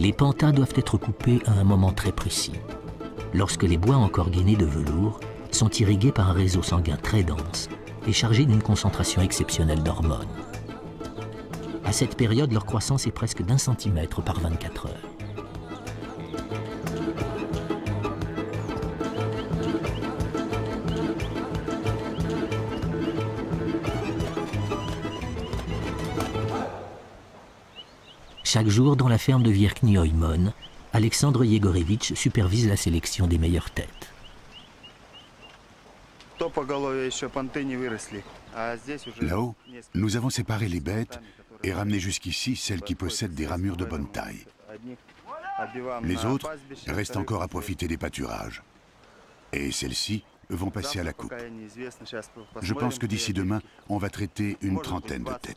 Les pantas doivent être coupés à un moment très précis, lorsque les bois encore gainés de velours sont irrigués par un réseau sanguin très dense et chargé d'une concentration exceptionnelle d'hormones. À cette période, leur croissance est presque d'1 centimètre par 24 heures. Chaque jour, dans la ferme de Wierkni Oymon, Alexandre Yegorevitch supervise la sélection des meilleures têtes. Là-haut, nous avons séparé les bêtes et ramené jusqu'ici celles qui possèdent des ramures de bonne taille. Les autres restent encore à profiter des pâturages. Et celles-ci vont passer à la coupe. Je pense que d'ici demain, on va traiter une trentaine de têtes.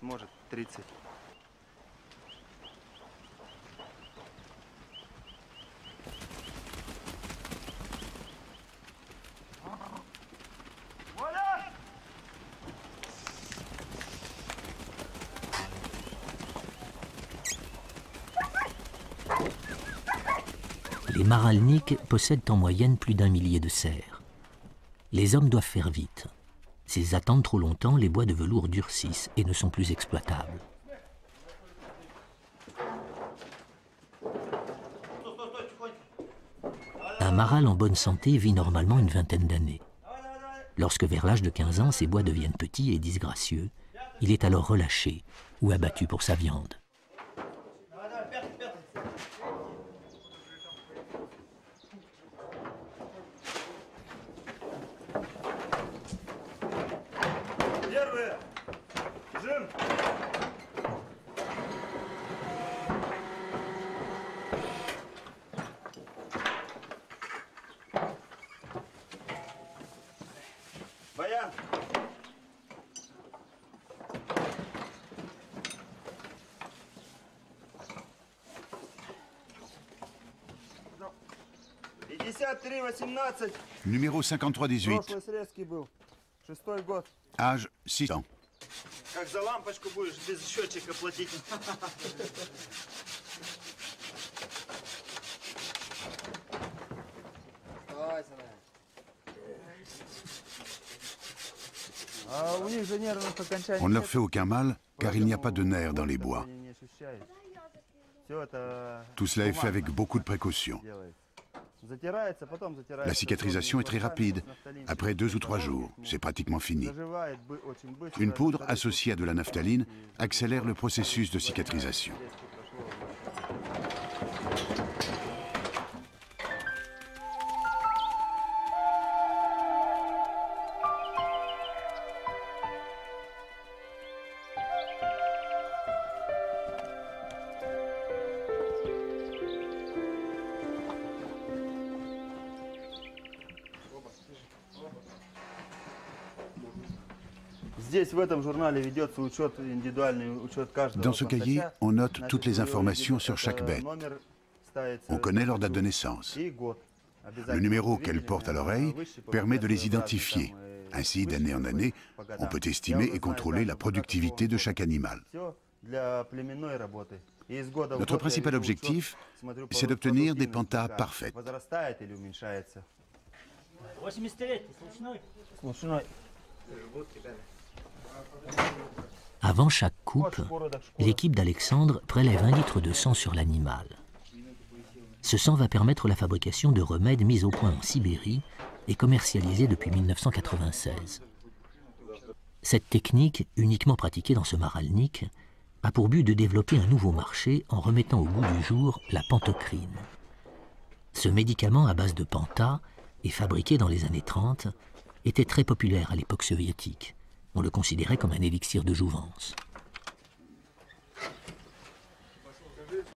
Les maralniks possèdent en moyenne plus d'1 millier de cerfs. Les hommes doivent faire vite. S'ils attendent trop longtemps, les bois de velours durcissent et ne sont plus exploitables. Un maral en bonne santé vit normalement une vingtaine d'années. Lorsque vers l'âge de 15 ans, ces bois deviennent petits et disgracieux, il est alors relâché ou abattu pour sa viande. Numéro 5318. Âge 6 ans. On ne leur fait aucun mal car il n'y a pas de nerfs dans les bois. Tout cela est fait avec beaucoup de précautions. La cicatrisation est très rapide. Après 2 ou 3 jours, c'est pratiquement fini. Une poudre associée à de la naphtaline accélère le processus de cicatrisation. Dans ce cahier, on note toutes les informations sur chaque bête. On connaît leur date de naissance. Le numéro qu'elle porte à l'oreille permet de les identifier. Ainsi, d'année en année, on peut estimer et contrôler la productivité de chaque animal. Notre principal objectif, c'est d'obtenir des pantas parfaites. Avant chaque coupe, l'équipe d'Alexandre prélève 1 litre de sang sur l'animal. Ce sang va permettre la fabrication de remèdes mis au point en Sibérie et commercialisés depuis 1996. Cette technique, uniquement pratiquée dans ce maralnik, a pour but de développer un nouveau marché en remettant au goût du jour la pantocrine. Ce médicament à base de panta et fabriqué dans les années 30 était très populaire à l'époque soviétique. On le considérait comme un élixir de jouvence.